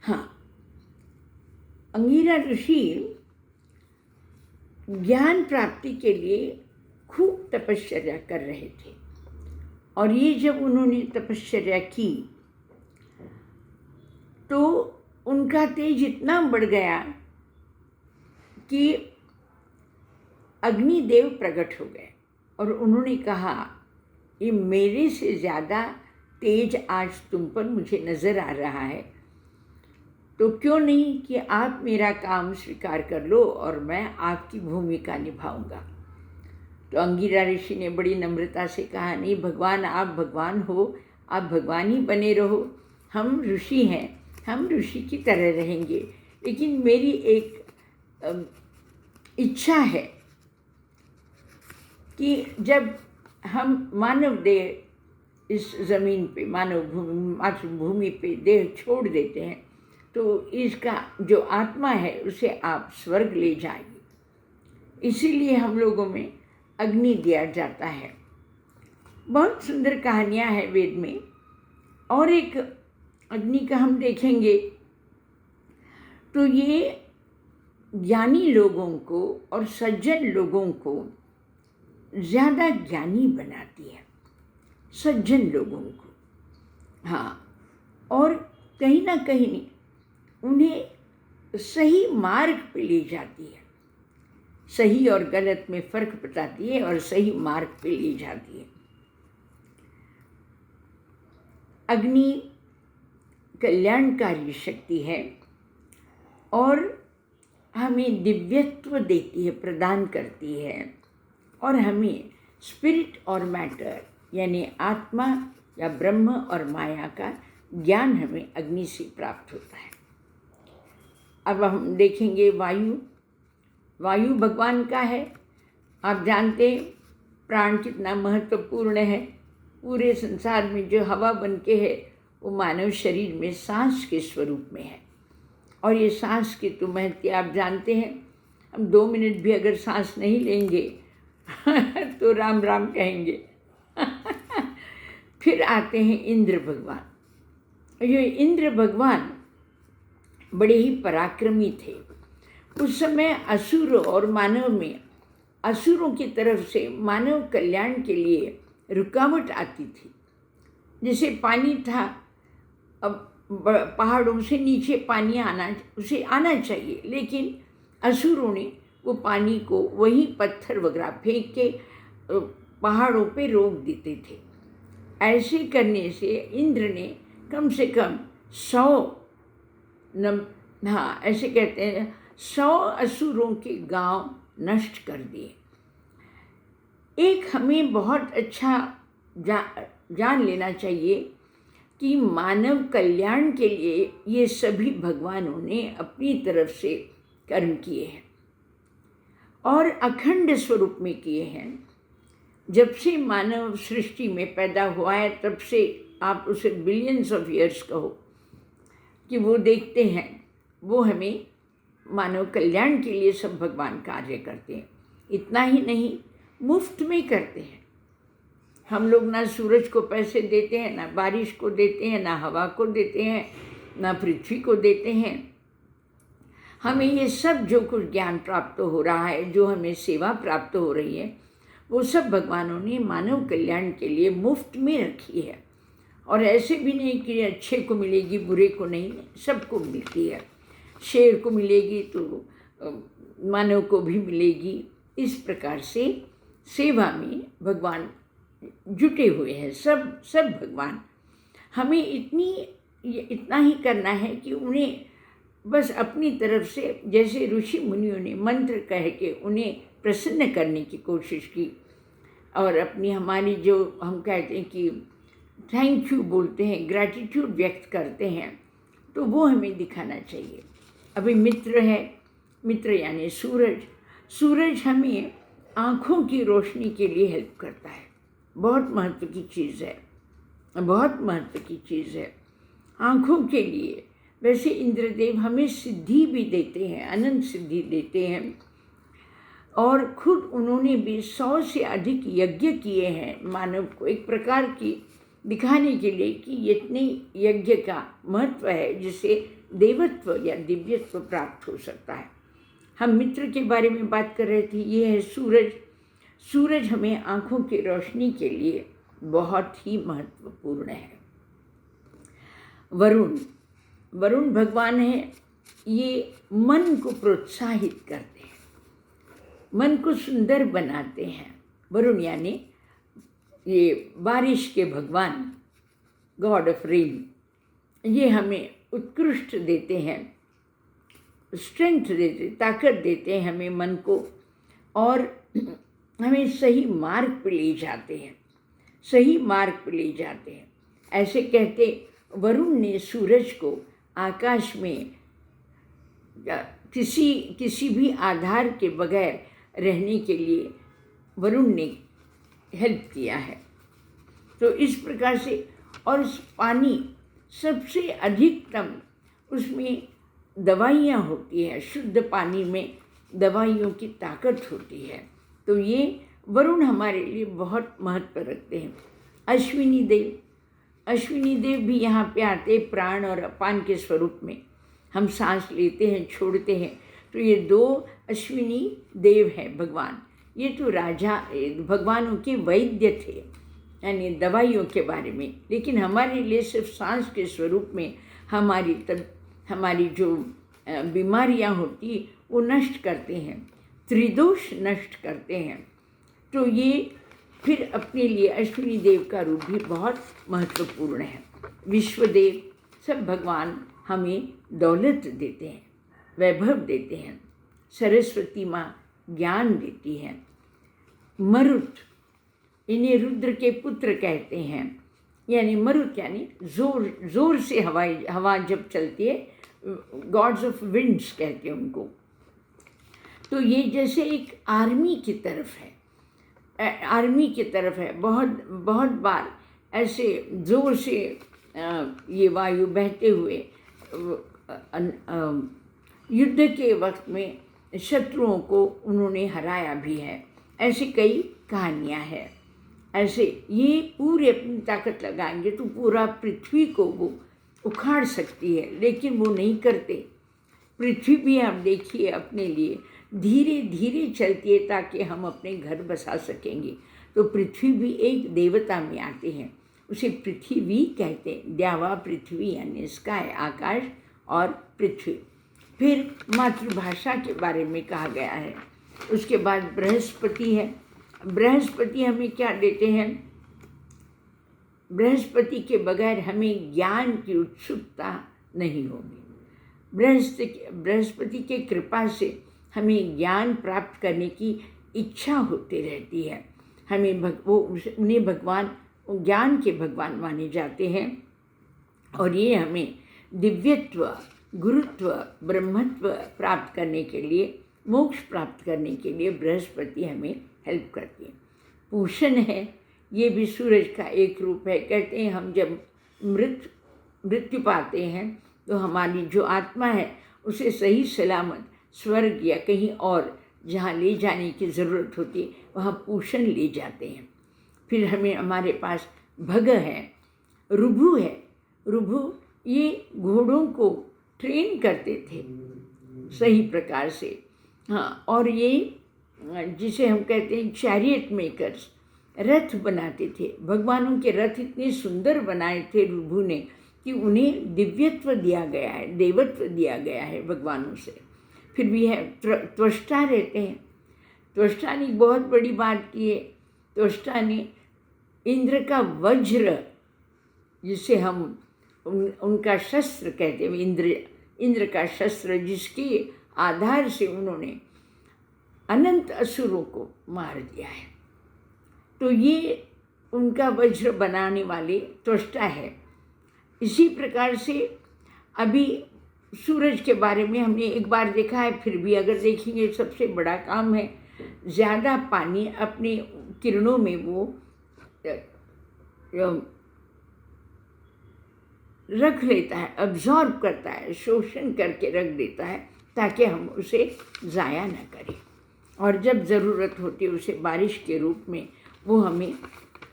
हाँ, अंगिरा ऋषि ज्ञान प्राप्ति के लिए खूब तपश्चर्या कर रहे थे, और ये जब उन्होंने तपश्चर्या की तो उनका तेज इतना बढ़ गया कि अग्निदेव प्रकट हो गए और उन्होंने कहा, ये मेरे से ज़्यादा तेज आज तुम पर मुझे नज़र आ रहा है, तो क्यों नहीं कि आप मेरा काम स्वीकार कर लो और मैं आपकी भूमिका निभाऊंगा। तो अंगिरा ऋषि ने बड़ी नम्रता से कहा, नहीं भगवान, आप भगवान हो, आप भगवान ही बने रहो, हम ऋषि हैं, हम ऋषि की तरह रहेंगे, लेकिन मेरी एक इच्छा है कि जब हम मानव देह इस ज़मीन पे, मातृभूमि पे देह छोड़ देते हैं, तो इसका जो आत्मा है उसे आप स्वर्ग ले जाइए। इसीलिए हम लोगों में अग्नि दिया जाता है। बहुत सुंदर कहानियाँ हैं वेद में। और एक अग्नि का हम देखेंगे तो ये ज्ञानी लोगों को और सज्जन लोगों को ज़्यादा ज्ञानी बनाती है, सज्जन लोगों को। हाँ, और कहीं ना कहीं उन्हें सही मार्ग पे ले जाती है, सही और गलत में फ़र्क बताती है और सही मार्ग पे ले जाती है। अग्नि कल्याणकारी शक्ति है और हमें दिव्यत्व देती है, प्रदान करती है, और हमें स्पिरिट और मैटर यानी आत्मा या ब्रह्म और माया का ज्ञान हमें अग्नि से प्राप्त होता है। अब हम देखेंगे वायु। वायु भगवान का है। आप जानते हैं प्राण कितना महत्वपूर्ण है। पूरे संसार में जो हवा बन के है वो मानव शरीर में सांस के स्वरूप में है, और ये सांस की तो महत्व आप जानते हैं। हम 2 मिनट भी अगर सांस नहीं लेंगे तो राम राम कहेंगे। फिर आते हैं इंद्र भगवान। ये इंद्र भगवान बड़े ही पराक्रमी थे। उस समय असुर और मानव में, असुरों की तरफ से मानव कल्याण के लिए रुकावट आती थी। जैसे पानी था, अब पहाड़ों से नीचे पानी उसे आना चाहिए, लेकिन असुरों ने वो पानी को वही पत्थर वगैरह फेंक के पहाड़ों पे रोक देते थे। ऐसे करने से इंद्र ने कम से कम 100 असुरों के गांव नष्ट कर दिए। एक हमें बहुत अच्छा जान लेना चाहिए कि मानव कल्याण के लिए ये सभी भगवानों ने अपनी तरफ से कर्म किए हैं और अखंड स्वरूप में किए हैं। जब से मानव सृष्टि में पैदा हुआ है तब से, आप उसे बिलियंस ऑफ ईयर्स कहो, कि वो देखते हैं, वो हमें मानव कल्याण के लिए सब भगवान कार्य करते हैं। इतना ही नहीं, मुफ्त में करते हैं। हम लोग ना सूरज को पैसे देते हैं, ना बारिश को देते हैं, ना हवा को देते हैं, ना पृथ्वी को देते हैं। हमें ये सब जो कुछ ज्ञान प्राप्त हो रहा है, जो हमें सेवा प्राप्त हो रही है, वो सब भगवानों ने मानव कल्याण के लिए मुफ्त में रखी है। और ऐसे भी नहीं कि अच्छे को मिलेगी बुरे को नहीं, सबको मिलती है। शेर को मिलेगी तो मानव को भी मिलेगी। इस प्रकार से सेवा में भगवान जुटे हुए हैं, सब भगवान। हमें इतना ही करना है कि उन्हें बस अपनी तरफ से, जैसे ऋषि मुनियों ने मंत्र कह के उन्हें प्रसन्न करने की कोशिश की, और अपनी हमारी जो हम कहते हैं कि थैंक यू बोलते हैं, ग्रैटिट्यूड व्यक्त करते हैं, तो वो हमें दिखाना चाहिए। अभी मित्र है, मित्र यानी सूरज। सूरज हमें आँखों की रोशनी के लिए हेल्प करता है। बहुत महत्व की चीज़ है, बहुत महत्व की चीज़ है आँखों के लिए। वैसे इंद्रदेव हमें सिद्धि भी देते हैं, अनंत सिद्धि देते हैं, और खुद उन्होंने भी 100 से अधिक यज्ञ किए हैं मानव को, एक प्रकार की दिखाने के लिए कि इतने यज्ञ का महत्व है जिससे देवत्व या दिव्यत्व प्राप्त हो सकता है। हम मित्र के बारे में बात कर रहे थे। ये है सूरज। सूरज हमें आँखों की रोशनी के लिए बहुत ही महत्वपूर्ण है। वरुण, वरुण भगवान है, ये मन को प्रोत्साहित करते हैं, मन को सुंदर बनाते हैं। वरुण यानी ये बारिश के भगवान, गॉड ऑफ रेन। ये हमें उत्कृष्ट देते हैं, स्ट्रेंथ देते, ताकत देते हैं हमें मन को, और हमें सही मार्ग पर ले जाते हैं, सही मार्ग पर ले जाते हैं। ऐसे कहते वरुण ने सूरज को आकाश में किसी भी आधार के बगैर रहने के लिए वरुण ने हेल्प किया है। तो इस प्रकार से, और पानी सबसे अधिकतम, उसमें दवाइयाँ होती है, शुद्ध पानी में दवाइयों की ताकत होती है। तो ये वरुण हमारे लिए बहुत महत्व रखते हैं। अश्विनी देव, अश्विनी देव भी यहाँ पे आते, प्राण और अपान के स्वरूप में। हम सांस लेते हैं, छोड़ते हैं, तो ये दो अश्विनी देव हैं भगवान। ये तो राजा भगवानों के वैद्य थे, यानी दवाइयों के बारे में, लेकिन हमारे लिए सिर्फ सांस के स्वरूप में हमारी जो बीमारियां होती वो नष्ट करते हैं, त्रिदोष नष्ट करते हैं। तो ये फिर अपने लिए अश्विनी देव का रूप भी बहुत महत्वपूर्ण है। विश्वदेव, सब भगवान हमें दौलत देते हैं, वैभव देते हैं। सरस्वती माँ ज्ञान देती हैं। मरुत, इन्हें रुद्र के पुत्र कहते हैं, यानी मरुत यानी जोर से हवा जब चलती है, गॉड्स ऑफ विंड्स कहते हैं उनको। तो ये जैसे एक आर्मी की तरफ है, बहुत बार ऐसे जोर से ये वायु बहते हुए युद्ध के वक्त में शत्रुओं को उन्होंने हराया भी है। ऐसी कई कहानियाँ हैं। ऐसे ये पूरे अपनी ताकत लगाएंगे तो पूरा पृथ्वी को वो उखाड़ सकती है, लेकिन वो नहीं करते। पृथ्वी भी आप देखिए अपने लिए धीरे धीरे चलती है ताकि हम अपने घर बसा सकेंगे। तो पृथ्वी भी एक देवता में आते हैं, उसे पृथ्वी कहते हैं। द्यावा पृथ्वी यानी स्काई, आकाश और पृथ्वी। फिर मातृभाषा के बारे में कहा गया है। उसके बाद बृहस्पति है। बृहस्पति हमें क्या देते हैं? बृहस्पति के बगैर हमें ज्ञान की उत्सुकता नहीं होगी। बृहस्पति के कृपा से हमें ज्ञान प्राप्त करने की इच्छा होती रहती है। उन्हें भगवान, ज्ञान के भगवान माने जाते हैं, और ये हमें दिव्यत्व, गुरुत्व, ब्रह्मत्व प्राप्त करने के लिए, मोक्ष प्राप्त करने के लिए बृहस्पति हमें हेल्प करती है। पूषण है, ये भी सूरज का एक रूप है। कहते हैं हम जब मृत्यु पाते हैं तो हमारी जो आत्मा है उसे सही सलामत स्वर्ग या कहीं और जहाँ ले जाने की ज़रूरत होती है वहाँ पूषण ले जाते हैं। फिर हमारे पास भग है, रुभु है। रुभु ये घोड़ों को ट्रेन करते थे सही प्रकार से, हाँ। और ये जिसे हम कहते हैं चैरियट मेकर्स, रथ बनाते थे। भगवानों के रथ इतने सुंदर बनाए थे रुभु ने कि उन्हें दिव्यत्व दिया गया है, देवत्व दिया गया है भगवानों से। फिर भी है त्वष्टा रहते हैं। त्वष्टा ने बहुत बड़ी बात की है। त्वष्टा ने इंद्र का वज्र, जिसे हम उनका शस्त्र कहते हैं, इंद्र का शस्त्र, जिसके आधार से उन्होंने अनंत असुरों को मार दिया है। तो ये उनका वज्र बनाने वाले त्वष्टा है। इसी प्रकार से अभी सूरज के बारे में हमने एक बार देखा है, फिर भी अगर देखेंगे सबसे बड़ा काम है, ज़्यादा पानी अपने किरणों में वो रख लेता है, अब्जॉर्ब करता है, शोषण करके रख देता है ताकि हम उसे ज़ाया न करें। और जब ज़रूरत होती है उसे बारिश के रूप में वो हमें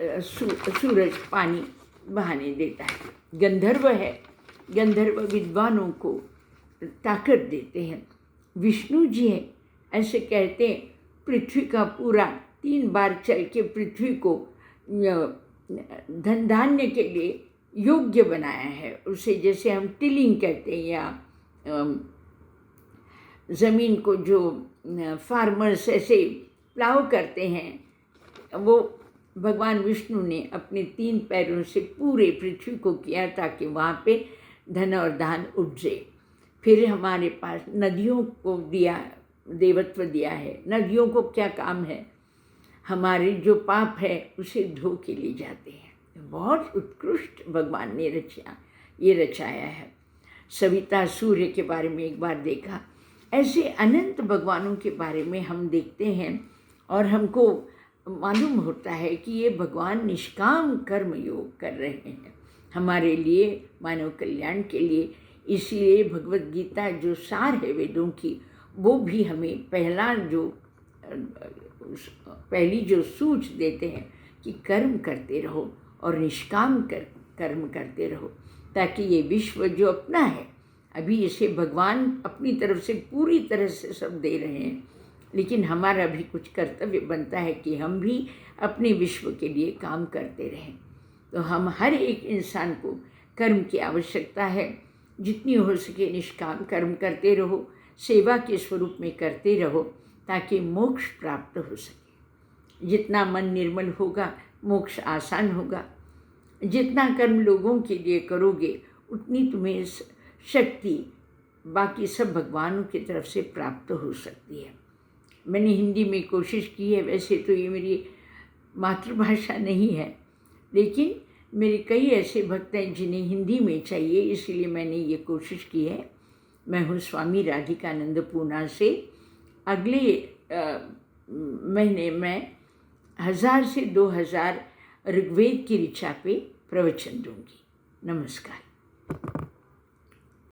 सूरज पानी बहाने देता है। गंधर्व है, गंधर्व विद्वानों को ताकत देते हैं। विष्णु जी है, ऐसे कहते हैं पृथ्वी का पूरा 3 बार चल के पृथ्वी को धन धान्य के लिए योग्य बनाया है। उसे जैसे हम टिलिंग कहते हैं, या ज़मीन को जो फार्मर्स ऐसे प्लाव करते हैं, वो भगवान विष्णु ने अपने 3 पैरों से पूरे पृथ्वी को किया ताकि वहाँ पे धन और धान उपजे। फिर हमारे पास नदियों को दिया, देवत्व दिया है। नदियों को क्या काम है? हमारे जो पाप है उसे धो के ले जाते हैं। बहुत उत्कृष्ट भगवान ने रचाया है। सविता सूर्य के बारे में एक बार देखा। ऐसे अनंत भगवानों के बारे में हम देखते हैं और हमको मालूम होता है कि ये भगवान निष्काम कर्म योग कर रहे हैं हमारे लिए, मानव कल्याण के लिए। इसीलिए भगवत गीता जो सार है वेदों की, वो भी हमें पहली जो सूझ देते हैं कि कर्म करते रहो और निष्काम कर्म करते रहो, ताकि ये विश्व जो अपना है, अभी इसे भगवान अपनी तरफ से पूरी तरह से सब दे रहे हैं, लेकिन हमारा भी कुछ कर्तव्य बनता है कि हम भी अपने विश्व के लिए काम करते रहें। तो हम हर एक इंसान को कर्म की आवश्यकता है। जितनी हो सके निष्काम कर्म करते रहो, सेवा के स्वरूप में करते रहो, ताकि मोक्ष प्राप्त हो सके। जितना मन निर्मल होगा मोक्ष आसान होगा। जितना कर्म लोगों के लिए करोगे उतनी तुम्हें शक्ति बाकी सब भगवानों की तरफ से प्राप्त हो सकती है। मैंने हिंदी में कोशिश की है, वैसे तो ये मेरी मातृभाषा नहीं है, लेकिन मेरे कई ऐसे भक्त हैं जिन्हें हिंदी में चाहिए, इसलिए मैंने ये कोशिश की है। मैं हूँ स्वामी राधिकानंद पूना से। अगले महीने मैं 1000 से 2000 ऋग्वेद की ऋचा पे प्रवचन दूंगी। नमस्कार।